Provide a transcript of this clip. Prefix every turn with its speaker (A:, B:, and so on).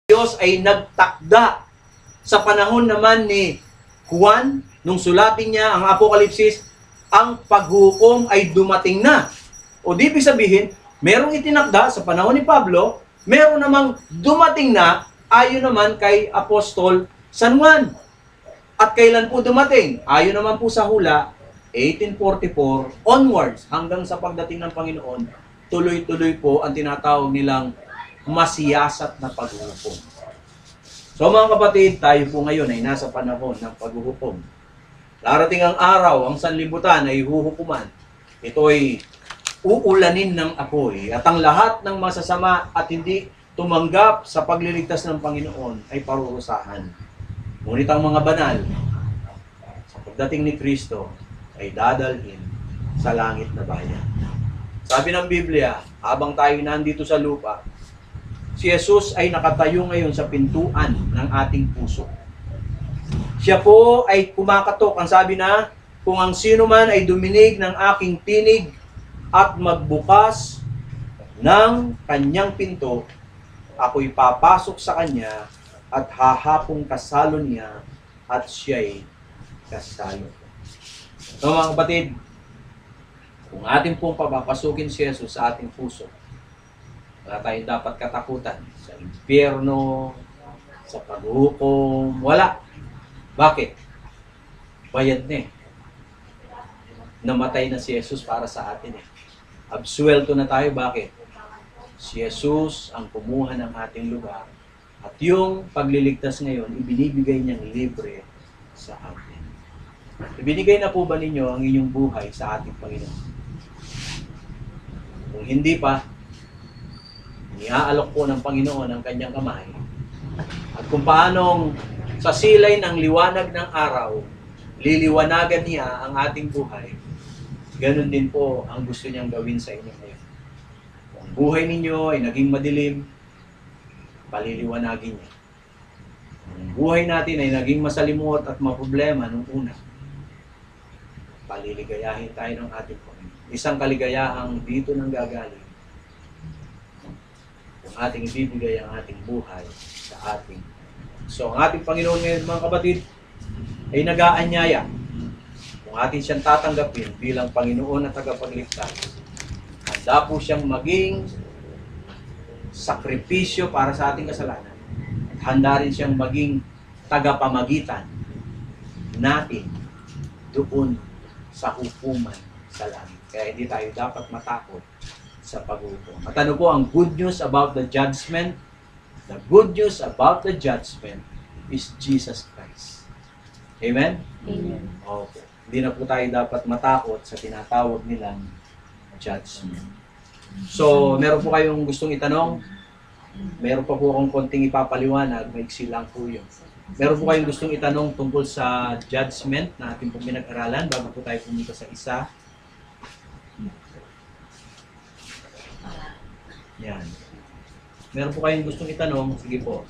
A: Diyos ay nagtakda sa panahon naman ni Juan, nung sulatin niya ang Apokalipsis, ang paghukom ay dumating na. O di ibig sabihin, merong itinakda sa panahon ni Pablo, meron namang dumating na ayon naman kay Apostol San Juan. At kailan po dumating? Ayon naman po sa hula, 1844 onwards hanggang sa pagdating ng Panginoon, tuloy-tuloy po ang tinatawag nilang masiyasat na paghuhukom. So mga kapatid, tayo po ngayon ay nasa panahon ng paghuhukom. Darating ang araw, ang sanlibutan ay huhukuman. Ito ay uulanin ng apoy. At ang lahat ng masasama at hindi tumanggap sa pagliligtas ng Panginoon ay parurusahan. Ngunit ang mga banal, sa pagdating ni Kristo, ay dadalhin sa langit na bayan. Sabi ng Biblia, habang tayo nandito sa lupa, si Jesus ay nakatayo ngayon sa pintuan ng ating puso. Siya po ay kumakatok. Ang sabi na, kung ang sino man ay duminig ng aking tinig at magbukas ng kanyang pinto, ako'y papasok sa kanya at hahapong kasalo niya at siya'y kasalo. So mga kapatid, kung ating pong papapasukin si Jesus sa ating puso, wala tayong dapat katakutan sa impyerno, sa paghuhukom, wala. Bakit? Bayad na eh. Namatay na si Jesus para sa atin eh. Absuelto na tayo, bakit? Si Jesus ang kumuha ng ating lugar at yung pagliligtas ngayon, ibinibigay niyang libre sa atin. Ibinigay na po ba ninyo ang inyong buhay sa ating Panginoon? Kung hindi pa, iaalok po ng Panginoon ang kanyang kamay. At kung paanong sa silay ng liwanag ng araw, liliwanagan niya ang ating buhay, ganun din po ang gusto niyang gawin sa inyo ngayon. Kung ang buhay ninyo ay naging madilim, paliliwanagin niya. Kung ang buhay natin ay naging masalimuot at maproblema nung una, paliligayahin tayo ng ating Panginoon. Isang kaligayahang dito nang gagaling, kung ating ibibigay ang ating buhay sa ating. So, ang ating Panginoon ngayon, mga kapatid, ay nag-aanyaya. Kung atin siyang tatanggapin bilang Panginoon at tagapagligtas, handa po siyang maging sakripisyo para sa ating kasalanan. At handa rin siyang maging tagapamagitan natin doon sa hukuman sa langit. Kaya hindi tayo dapat matakot sa paghukom. At ano po ang good news about the judgment? The good news about the judgment is Jesus Christ. Amen?
B: Amen.
A: Okay. Hindi na po tayo dapat matakot sa tinatawag nilang judgment. So, meron po kayong gustong itanong? Meron pa po akong konting ipapaliwanag. Maiksi lang po yun. Meron po kayong gustong itanong tungkol sa judgment na ating pong pinag-aralan bago po tayo pumunta sa isa? Yan. Meron po kayong gustong itanong? Sige po.